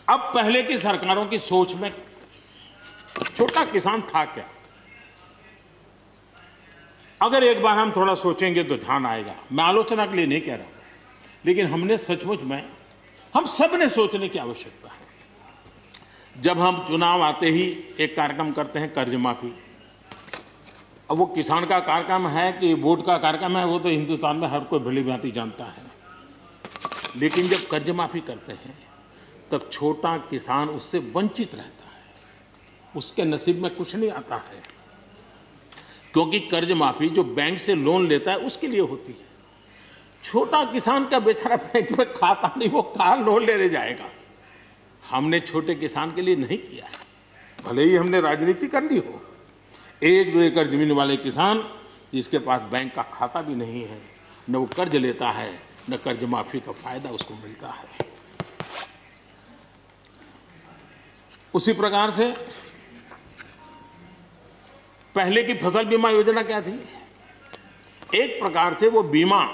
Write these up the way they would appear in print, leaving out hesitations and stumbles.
अब पहले की सरकारों की सोच में छोटा किसान था क्या? अगर एक बार हम थोड़ा सोचेंगे तो ध्यान आएगा। मैं आलोचना के लिए नहीं कह रहा हूं, लेकिन हमने सचमुच में, हम सब ने सोचने की आवश्यकता है। जब हम चुनाव आते ही एक कार्यक्रम करते हैं कर्ज माफी, अब वो किसान का कार्यक्रम है कि वोट का कार्यक्रम है, वो तो हिंदुस्तान में हर कोई भली भांति जानता है। लेकिन जब कर्ज माफी करते हैं तब छोटा किसान उससे वंचित रहता है, उसके नसीब में कुछ नहीं आता है, क्योंकि कर्ज माफी जो बैंक से लोन लेता है उसके लिए होती है। छोटा किसान का बेचारा बैंक में खाता नहीं, वो कहाँ लोन लेने जाएगा। हमने छोटे किसान के लिए नहीं किया है, भले ही हमने राजनीति कर ली हो। 1-2 एकड़ जमीन वाले किसान जिसके पास बैंक का खाता भी नहीं है, न वो कर्ज लेता है, न कर्ज माफी का फायदा उसको मिलता है। उसी प्रकार से पहले की फसल बीमा योजना क्या थी? एक प्रकार से वो बीमा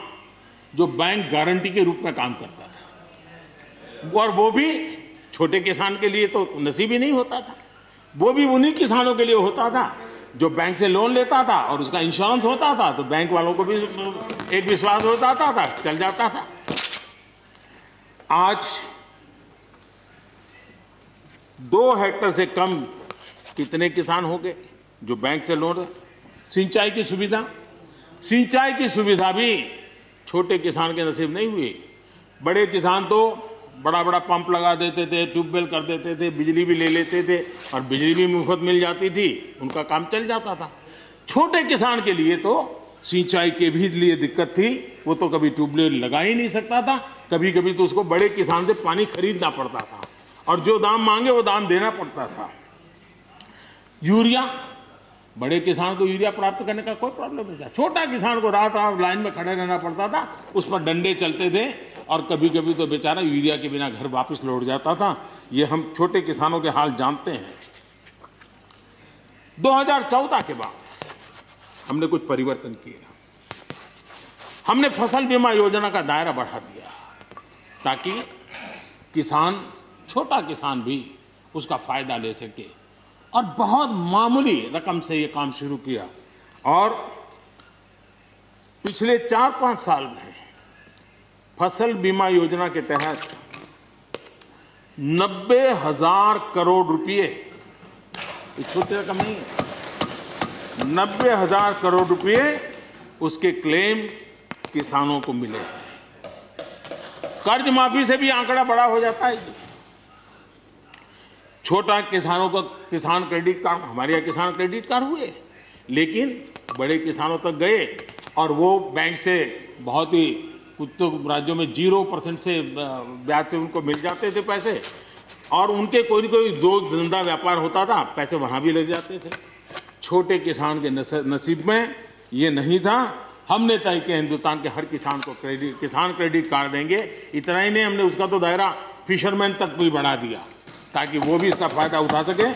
जो बैंक गारंटी के रूप में काम करता था, और वो भी छोटे किसान के लिए तो नसीब ही नहीं होता था। वो भी उन्हीं किसानों के लिए होता था जो बैंक से लोन लेता था और उसका इंश्योरेंस होता था, तो बैंक वालों को भी एक विश्वास होता था, चल जाता था। आज 2 हेक्टेयर से कम कितने किसान हो गए जो बैंक से लोन है? सिंचाई की सुविधा भी छोटे किसान के नसीब नहीं हुई। बड़े किसान तो बड़ा बड़ा पंप लगा देते थे, ट्यूबवेल कर देते थे, बिजली भी ले लेते थे और बिजली भी मुफ्त मिल जाती थी, उनका काम चल जाता था। छोटे किसान के लिए तो सिंचाई के भी लिए दिक्कत थी, वो तो कभी ट्यूबवेल लगा ही नहीं सकता था, कभी कभी तो उसको बड़े किसान से पानी खरीदना पड़ता था और जो दाम मांगे वो दाम देना पड़ता था। यूरिया, बड़े किसान को यूरिया प्राप्त करने का कोई प्रॉब्लम नहीं था, छोटा किसान को रात रात लाइन में खड़े रहना पड़ता था, उस पर डंडे चलते थे और कभी कभी तो बेचारा यूरिया के बिना घर वापस लौट जाता था। ये हम छोटे किसानों के हाल जानते हैं। 2014 के बाद हमने कुछ परिवर्तन किए। हमने फसल बीमा योजना का दायरा बढ़ा दिया ताकि किसान, छोटा किसान भी उसका फायदा ले सके, और बहुत मामूली रकम से ये काम शुरू किया। और पिछले 4-5 साल में फसल बीमा योजना के तहत 90,000 करोड़ रुपए, ये छोटी रकम नहीं है, 90,000 करोड़ रुपए उसके क्लेम किसानों को मिले। कर्ज माफी से भी आंकड़ा बड़ा हो जाता है। छोटा किसानों को किसान क्रेडिट कार्ड, हमारे यहाँ किसान क्रेडिट कार्ड हुए, लेकिन बड़े किसानों तक गए और वो बैंक से बहुत ही, कुछ तो राज्यों में 0% से ब्याज से उनको मिल जाते थे पैसे, और उनके कोई न कोई दो धंधा व्यापार होता था, पैसे वहाँ भी लग जाते थे। छोटे किसान के नसीब में ये नहीं था। हमने तय किया हिंदुस्तान के हर किसान को किसान क्रेडिट कार्ड देंगे। इतना ही नहीं, हमने उसका तो दायरा फिशरमैन तक भी बढ़ा दिया ताकि वो भी इसका फायदा उठा सके।